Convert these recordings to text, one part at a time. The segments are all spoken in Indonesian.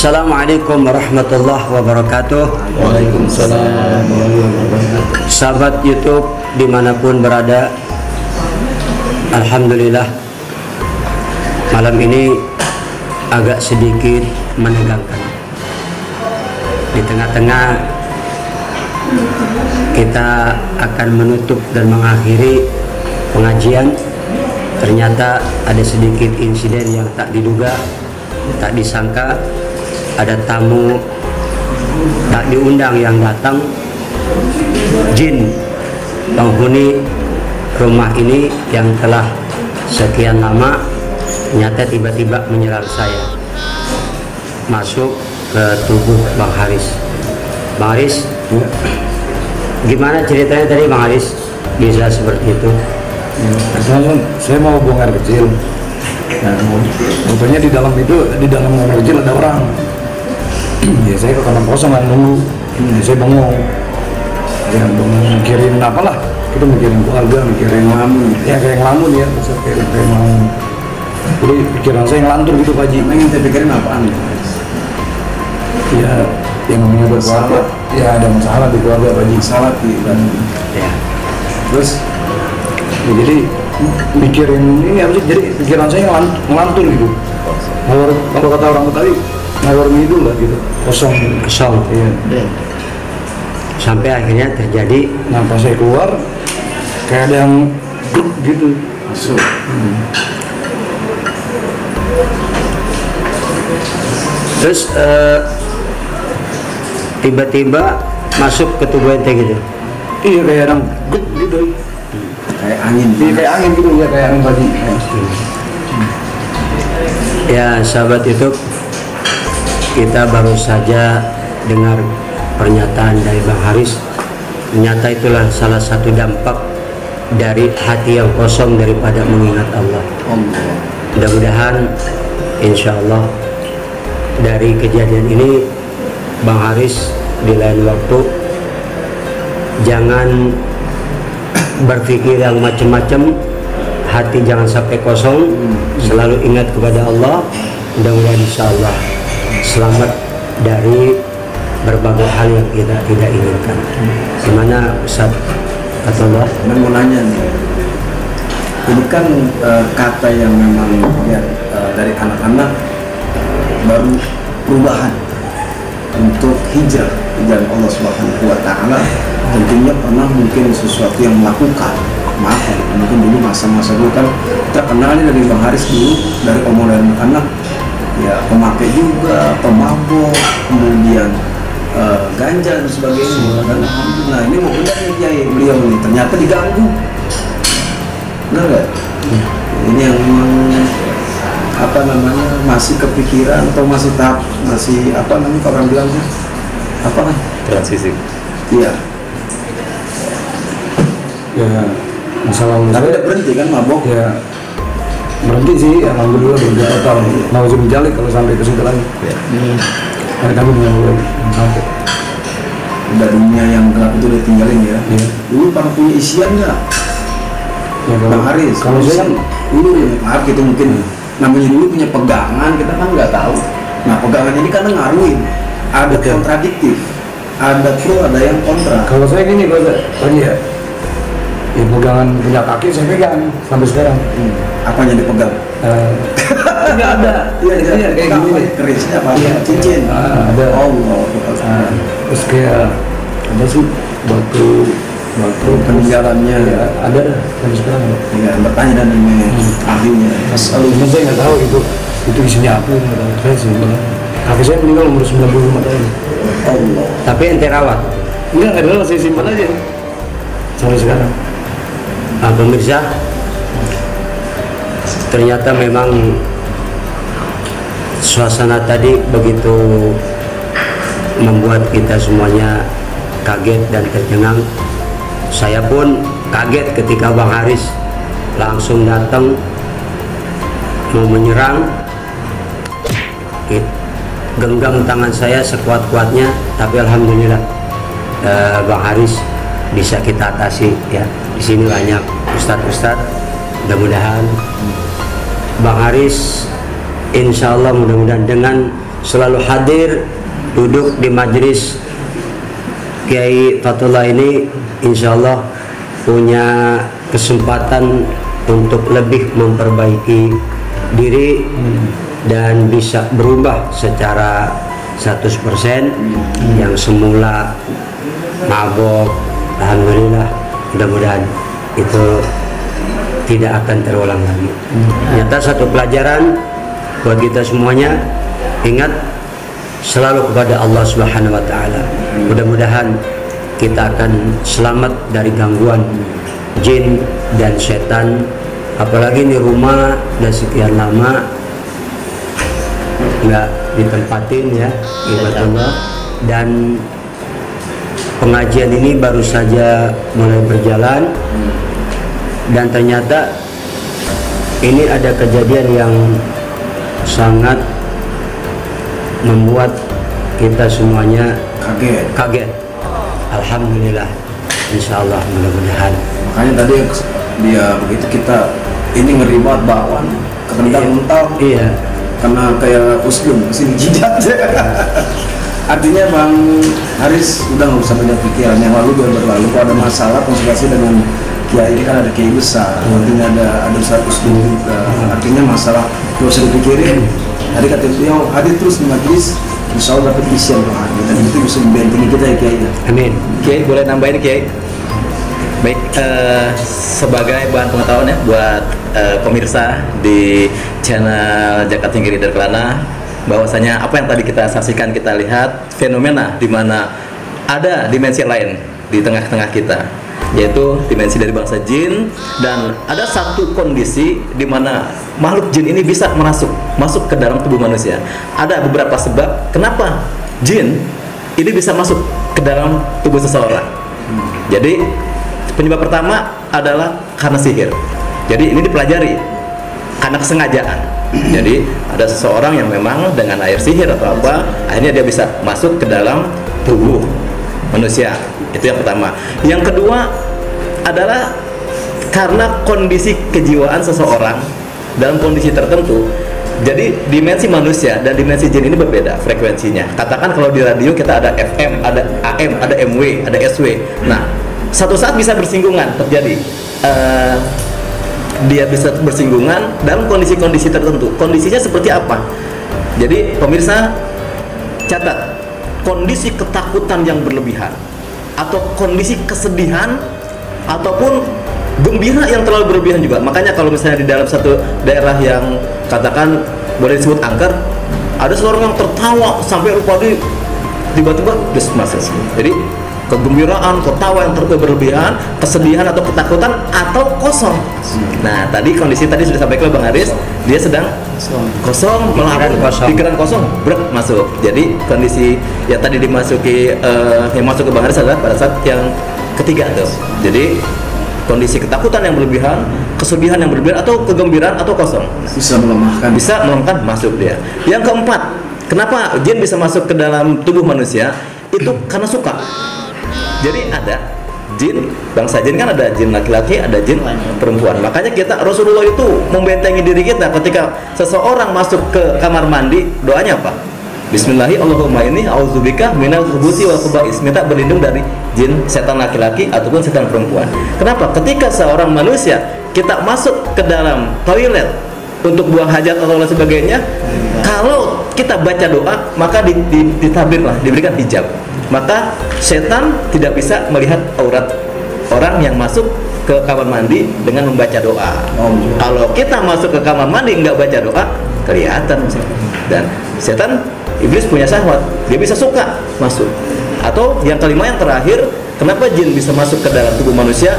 Assalamualaikum warahmatullahi wabarakatuh. Waalaikumsalam warahmatullahi wabarakatuh. Sahabat YouTube dimanapun berada, alhamdulillah malam ini agak sedikit menegangkan. Di tengah-tengah kita akan menutup dan mengakhiri pengajian, ternyata ada sedikit insiden yang tak diduga, tak disangka. Ada tamu tak diundang yang datang, jin penghuni rumah ini yang telah sekian lama, ternyata tiba-tiba menyerang saya, masuk ke tubuh Bang Haris. Bang Haris, gimana ceritanya tadi Bang Haris bisa seperti itu? Saya mau buang air kecil. Nah, rupanya di dalam air kecil ada orang. Ya saya ke kamar kosong kan nunggu. Saya bengong. Ya bengong mikirin apalah. Kita mikirin keluarga, mikirin ngelamun. Ya kayak ngelamun ya, bisa kayak ngelamun. Jadi pikiran saya ngelantur gitu Pak Haji. Yang saya pikirin apaan? Ya yang namanya berkeluarga. Ya ada masalah di keluarga Pak Haji. Salah dan Ya. Terus ya, jadi mikirin ini apa sih? Jadi pikiran saya ngelantur gitu. Kalau kata orang tadi ngalor ngidul lah gitu, kosong. Iya. Sampai akhirnya terjadi. Nah pas saya keluar kayak ada yang gitu masuk. Terus tiba-tiba masuk ke tubuh ente gitu. Iya kayak ada yang gitu. Kayak angin. Iya kayak angin gitu ya, kayak angin pagi. Ya sahabat YouTube, kita baru saja dengar pernyataan dari Bang Haris. Ternyata itulah salah satu dampak dari hati yang kosong daripada mengingat Allah. Mudah-mudahan insya Allah dari kejadian ini Bang Haris di lain waktu jangan berpikir yang macam-macam, hati jangan sampai kosong, selalu ingat kepada Allah. Mudah-mudahan insya Allah selamat dari berbagai hal yang kita tidak inginkan. Gimana Ustaz Atullah? Dan mau nanya nih, ini kan kata yang memang ya, dari anak-anak baru perubahan untuk hijrah di jalan Allah Subhanahu wa Ta'ala. Tentunya pernah mungkin sesuatu yang melakukan, maaf ya, mungkin dulu masa-masa dulu kan kita kenal ini dari Bang Haris dulu, dari omongan anak ya, pemakai juga, pemabok, kemudian ganja dan sebagainya. Dan alhamdulillah ini mau benar nih Kiai, beliau ini ternyata diganggu, benar nggak? Ini yang memang apa namanya masih kepikiran atau masih tahap masih apa namanya orang bilang apa kan? Transisi. Iya. Ya masalah Tapi udah berhenti kan mabok? Ya berhenti sih, alhamdulillah berhenti total. Mau jalik kalau sampai ke situ lagi. Kami dengan gue sampai. Udah dunia yang gelap itu udah tinggalin ya. Iya. Dulu pernah punya isian nggak? Ya, Bang Haris, kalau saya kan dulu ya, maaf gitu mungkin namanya dulu punya pegangan, kita kan nggak tahu. Nah pegangan ini kan ngaruhin, ada kontradiktif, ada pro, ada yang kontra. kalau saya gini, kalau saya ya pegangan punya kaki saya pegang sampai sekarang. Apanya dipegang? Nggak ada. Iya, kayak gini nih. kerisnya apa? Iya. Cincin. Ada. Allah. Terus kayak ada sih batu Peninggalannya ya, ada dah sampai sekarang. ya, bertanya dan ini ahlinya. Cuma saya nggak tahu itu isinya apa, nggak tahu. Saya sih kakek saya meninggal umur 95 tahun. Allah. Tapi ente rawat. Enggak ada, saya simpan aja sampai sekarang. Pemirsa, ternyata memang suasana tadi begitu membuat kita semuanya kaget dan tercengang. Saya pun kaget ketika Bang Haris langsung datang mau menyerang. Genggam tangan saya sekuat-kuatnya, tapi alhamdulillah Bang Haris bisa kita atasi ya. Di sini banyak ustadz-ustadz, mudah-mudahan Bang Haris insya Allah mudah-mudahan dengan selalu hadir duduk di majelis Kiai Fatullah ini, insya Allah punya kesempatan untuk lebih memperbaiki diri dan bisa berubah secara 100%. Yang semula mabok, alhamdulillah, mudah-mudahan itu tidak akan terulang lagi. Ternyata satu pelajaran buat kita semuanya, ingat selalu kepada Allah Subhanahu wa taala. Mudah-mudahan kita akan selamat dari gangguan jin dan setan, apalagi di rumah dan sekian lama nggak ditempatin ya ibadah. Dan pengajian ini baru saja mulai berjalan, dan ternyata ini ada kejadian yang sangat membuat kita semuanya kaget. Alhamdulillah, insya Allah, mudah-mudahan. Makanya tadi dia begitu kita ini ngeri banget bakwan ketendang mental. Iya. Karena kayak uslim kesini jidat. Artinya Bang Haris udah nggak usah banyak pikiran, yang lalu biar berlalu. Kalau ada masalah konsultasi dengan kiai ini, kan ada kiai besar, artinya ada Ustaz Uslim juga. Artinya masalah nggak usah dipikirin. Tadi kata beliau hadir terus di majelis, insya Allah dapat isian rohani, dan itu bisa membentengi kita ya Kiai. Amin. Kiai boleh nambahin Kiai? Baik, sebagai bahan pengetahuan ya buat pemirsa di channel Jakarta Tinggi Leader Kelana, bahwasanya apa yang tadi kita saksikan, kita lihat fenomena di mana ada dimensi lain di tengah-tengah kita, yaitu dimensi dari bangsa jin, dan ada satu kondisi di mana makhluk jin ini bisa masuk ke dalam tubuh manusia. Ada beberapa sebab kenapa jin ini bisa masuk ke dalam tubuh seseorang. Jadi penyebab pertama adalah karena sihir. Jadi ini dipelajari karena kesengajaan. Jadi ada seseorang yang memang dengan air sihir atau apa, akhirnya dia bisa masuk ke dalam tubuh manusia. Itu yang pertama. Yang kedua adalah karena kondisi kejiwaan seseorang dalam kondisi tertentu. Jadi dimensi manusia dan dimensi jin ini berbeda frekuensinya. Katakan kalau di radio kita ada FM, ada AM, ada MW, ada SW. Nah, satu saat bisa bersinggungan terjadi. Dia bisa bersinggungan dalam kondisi-kondisi tertentu. Kondisinya seperti apa? Jadi pemirsa catat, kondisi ketakutan yang berlebihan, atau kondisi kesedihan, ataupun gembira yang terlalu berlebihan juga. Makanya kalau misalnya di dalam satu daerah yang katakan boleh disebut angker, ada seorang yang tertawa sampai rupa dia tiba-tiba masuk. Jadi kegembiraan, ketawa yang terlalu berlebihan, kesedihan atau ketakutan, atau kosong. Nah, tadi kondisi tadi sudah sampaikan Bang Haris, dia sedang kosong, pikiran kosong, brek masuk. Jadi kondisi yang tadi dimasuki yang masuk ke Bang Haris adalah pada saat yang ketiga tuh. Jadi kondisi ketakutan yang berlebihan, kesedihan yang berlebihan, atau kegembiraan atau kosong. Bisa melemahkan Masuk dia. Yang keempat, kenapa jin bisa masuk ke dalam tubuh manusia? Itu karena suka. Jadi ada jin, bangsa jin kan ada jin laki-laki, ada jin perempuan. Makanya Rasulullah itu membentengi diri kita ketika seseorang masuk ke kamar mandi, doanya apa? Bismillahirrahmanirrahim, Allahumma inni a'udzubika minal khubuthi wal khaba'is. Minta berlindung dari jin, setan laki-laki ataupun setan perempuan. Kenapa? Ketika seorang manusia kita masuk ke dalam toilet untuk buang hajat atau lain sebagainya, kalau kita baca doa, maka ditabirlah, diberikan hijab. Maka setan tidak bisa melihat aurat orang yang masuk ke kamar mandi dengan membaca doa. Kalau kita masuk ke kamar mandi nggak baca doa, kelihatan. Dan setan, iblis punya syahwat, dia bisa suka masuk. Atau yang kelima, yang terakhir, kenapa jin bisa masuk ke dalam tubuh manusia?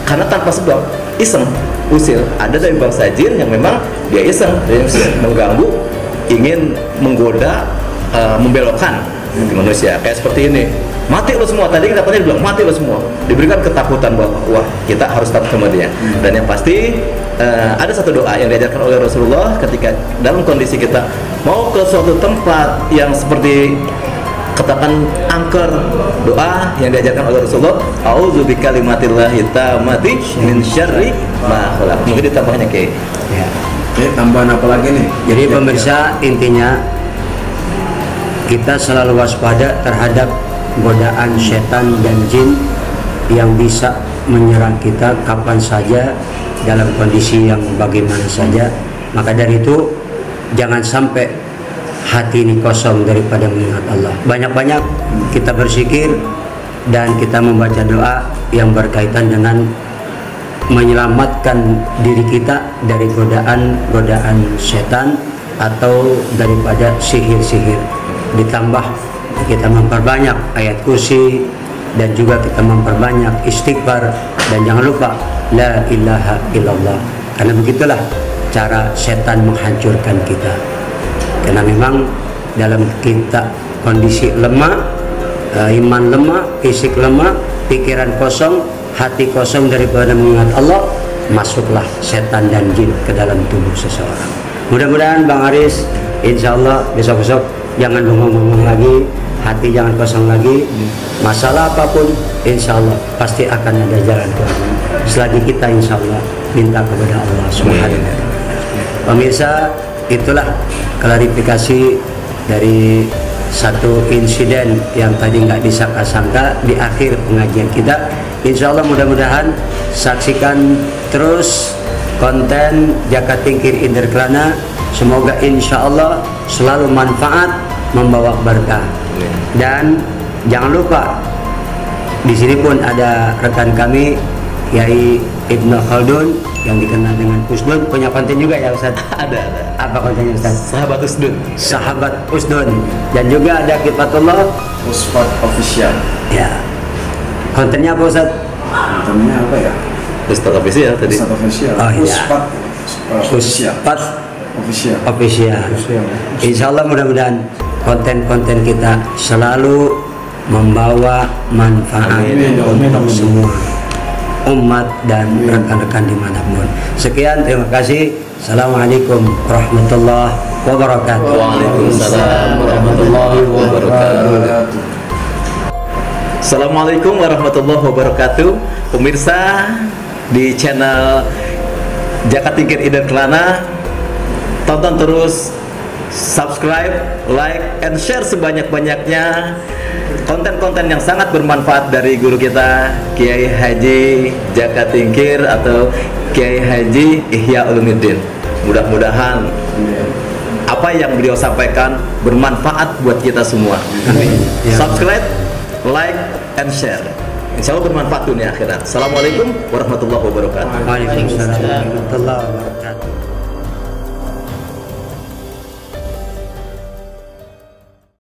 Karena tanpa sebab, iseng, usil. Ada dari bangsa jin yang memang dia iseng, dia mengganggu, ingin menggoda, membelokkan di manusia. Kayak seperti ini, mati lo semua. Tadi katanya bilang mati lo semua, diberikan ketakutan bahwa wah, kita harus takut sama dia. Dan yang pasti ada satu doa yang diajarkan oleh Rasulullah ketika dalam kondisi kita mau ke suatu tempat yang seperti katakan angker, doa yang diajarkan oleh Rasulullah, a'udzu bikalimatillahi tammati min syarri ma khalaq. Mungkin ditambahnya kayak tambahan apa lagi nih? Jadi pemirsa, intinya kita selalu waspada terhadap godaan setan dan jin yang bisa menyerang kita kapan saja dalam kondisi yang bagaimana saja. Maka dari itu jangan sampai hati ini kosong daripada mengingat Allah. Banyak-banyak kita berzikir dan kita membaca doa yang berkaitan dengan menyelamatkan diri kita dari godaan setan atau daripada sihir-sihir. Ditambah kita memperbanyak ayat kursi dan juga kita memperbanyak istighfar, dan jangan lupa la ilaha illallah, karena begitulah cara setan menghancurkan kita. Karena memang dalam kita kondisi lemah, iman lemah, fisik lemah, pikiran kosong, hati kosong daripada mengingat Allah, masuklah setan dan jin ke dalam tubuh seseorang. Mudah-mudahan Bang Aris, insya Allah besok-besok jangan bengong-bengong lagi, hati jangan kosong lagi. Masalah apapun insya Allah pasti akan ada jalan keluar selagi kita insya Allah minta kepada Allah Subhanahu wa ta'ala. Pemirsa, itulah klarifikasi dari satu insiden yang tadi nggak disangka-sangka di akhir pengajian kita. Insya Allah mudah-mudahan saksikan terus konten Zakat Tingkir Inder Kelana. Semoga insya Allah selalu manfaat, membawa berkah. Dan jangan lupa di sini pun ada rekan kami Kiai Ibnu Khaldun yang dikenal dengan Usdun, punya konten juga ya Ustaz? Ada. Apa kontennya Ustaz? Sahabat Usdun. Sahabat Usdun. Dan juga ada Kifatullah Usfat Official. ya. Kontennya apa Ustaz? Kontennya apa ya? Ustaz official tadi. Usfat Official. Oh, iya. Usfat Official. Usfat Official. Official. Insya Allah mudah-mudahan konten-konten kita selalu membawa manfaat Amin. untuk semua umat dan rekan-rekan dimanapun. Sekian, terima kasih. Assalamualaikum warahmatullahi wabarakatuh. Waalaikumsalam warahmatullahi wabarakatuh. Assalamualaikum warahmatullahi wabarakatuh. Pemirsa di channel Zakat Tingkir Inder Kelana, tonton terus, subscribe, like, and share sebanyak-banyaknya konten-konten yang sangat bermanfaat dari guru kita Kiai Haji Zakat Tingkir atau Kiai Haji Ihya Ulumuddin. Mudah-mudahan apa yang beliau sampaikan bermanfaat buat kita semua. Subscribe, like, and share. Insya Allah bermanfaat dunia akhirat. Assalamualaikum warahmatullahi wabarakatuh. Waalaikumsalam warahmatullahi wabarakatuh.